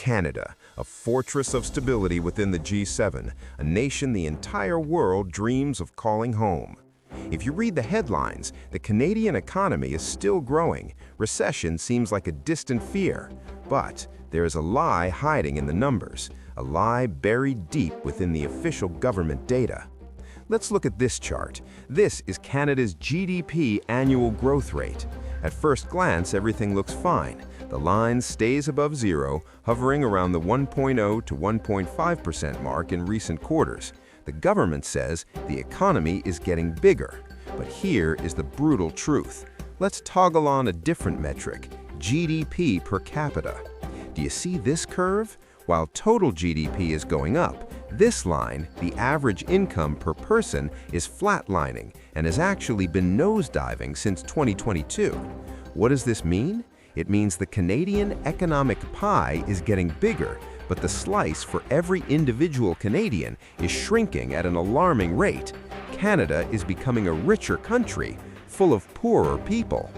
Canada, a fortress of stability within the G7, a nation the entire world dreams of calling home. If you read the headlines, the Canadian economy is still growing. Recession seems like a distant fear. But there is a lie hiding in the numbers, a lie buried deep within the official government data. Let's look at this chart. This is Canada's GDP annual growth rate. At first glance, everything looks fine. The line stays above zero, hovering around the 1.0 to 1.5% mark in recent quarters. The government says the economy is getting bigger. But here is the brutal truth. Let's toggle on a different metric, GDP per capita. Do you see this curve? While total GDP is going up, this line, the average income per person, is flatlining and has actually been nosediving since 2022. What does this mean? It means the Canadian economic pie is getting bigger, but the slice for every individual Canadian is shrinking at an alarming rate. Canada is becoming a richer country, full of poorer people.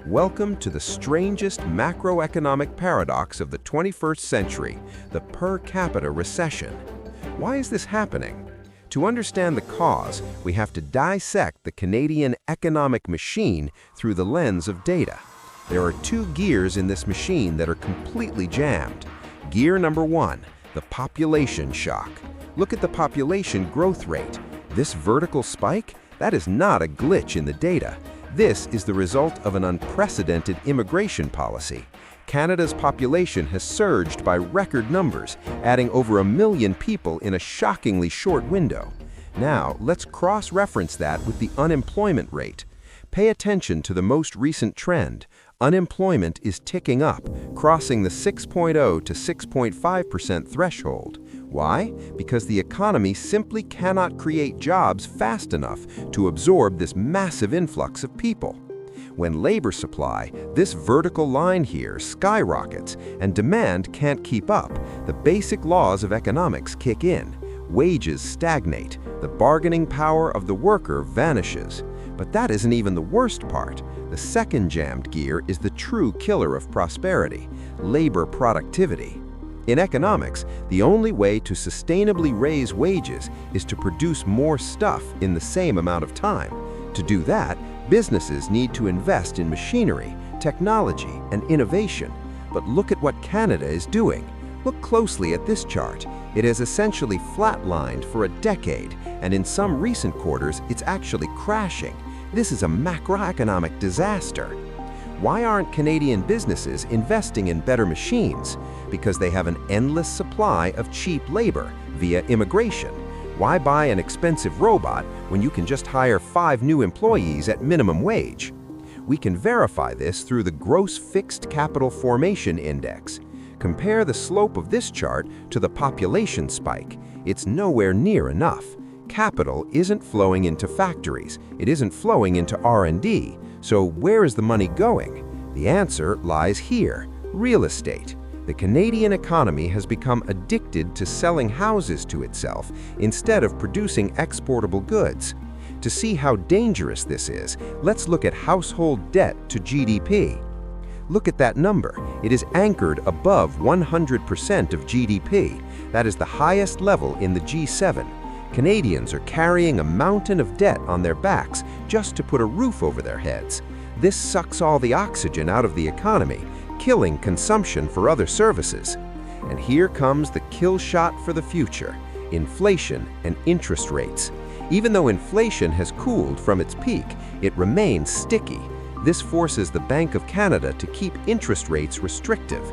Welcome to the strangest macroeconomic paradox of the 21st century, the per capita recession. Why is this happening? To understand the cause, we have to dissect the Canadian economic machine through the lens of data. There are two gears in this machine that are completely jammed. Gear number one, the population shock. Look at the population growth rate. This vertical spike, that is not a glitch in the data. This is the result of an unprecedented immigration policy. Canada's population has surged by record numbers, adding over 1 million people in a shockingly short window. Now, let's cross-reference that with the unemployment rate. Pay attention to the most recent trend. Unemployment is ticking up, crossing the 6.0 to 6.5% threshold. Why? Because the economy simply cannot create jobs fast enough to absorb this massive influx of people. When labor supply, this vertical line here, skyrockets and demand can't keep up, the basic laws of economics kick in. Wages stagnate, the bargaining power of the worker vanishes. But that isn't even the worst part. The second jammed gear is the true killer of prosperity, labor productivity. In economics, the only way to sustainably raise wages is to produce more stuff in the same amount of time. To do that, businesses need to invest in machinery, technology, and innovation. But look at what Canada is doing. Look closely at this chart. It has essentially flatlined for a decade, and in some recent quarters, it's actually crashing. This is a macroeconomic disaster. Why aren't Canadian businesses investing in better machines? Because they have an endless supply of cheap labor via immigration. Why buy an expensive robot when you can just hire 5 new employees at minimum wage? We can verify this through the Gross Fixed Capital Formation Index. Compare the slope of this chart to the population spike. It's nowhere near enough. Capital isn't flowing into factories. It isn't flowing into R&D. So where is the money going? The answer lies here, real estate. The Canadian economy has become addicted to selling houses to itself instead of producing exportable goods. To see how dangerous this is, let's look at household debt to GDP. Look at that number. It is anchored above 100% of GDP. That is the highest level in the G7. Canadians are carrying a mountain of debt on their backs just to put a roof over their heads. This sucks all the oxygen out of the economy, killing consumption for other services. And here comes the kill shot for the future: inflation and interest rates. Even though inflation has cooled from its peak, it remains sticky. This forces the Bank of Canada to keep interest rates restrictive.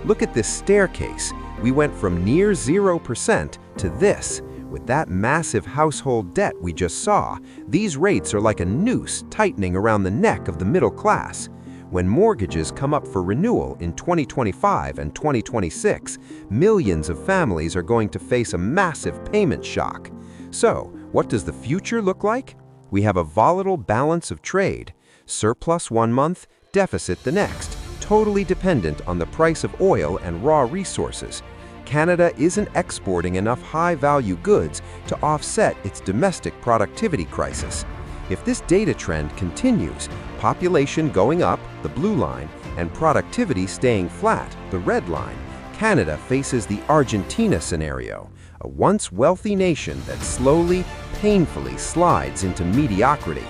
Look at this staircase. We went from near 0% to this. With that massive household debt we just saw, these rates are like a noose tightening around the neck of the middle class. When mortgages come up for renewal in 2025 and 2026, millions of families are going to face a massive payment shock. So, what does the future look like? We have a volatile balance of trade. Surplus one month, deficit the next, totally dependent on the price of oil and raw resources. Canada isn't exporting enough high-value goods to offset its domestic productivity crisis. If this data trend continues, population going up, the blue line, and productivity staying flat, the red line, Canada faces the Argentina scenario, a once wealthy nation that slowly, painfully slides into mediocrity.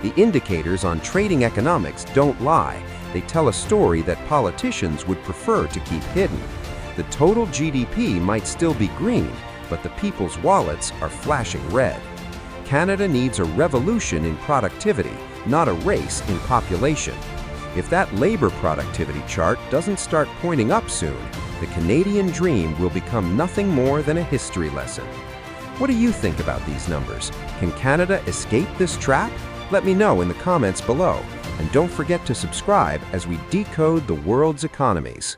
The indicators on trading economics don't lie. They tell a story that politicians would prefer to keep hidden. The total GDP might still be green, but the people's wallets are flashing red. Canada needs a revolution in productivity, not a race in population. If that labor productivity chart doesn't start pointing up soon, the Canadian dream will become nothing more than a history lesson. What do you think about these numbers? Can Canada escape this trap? Let me know in the comments below. And don't forget to subscribe as we decode the world's economies.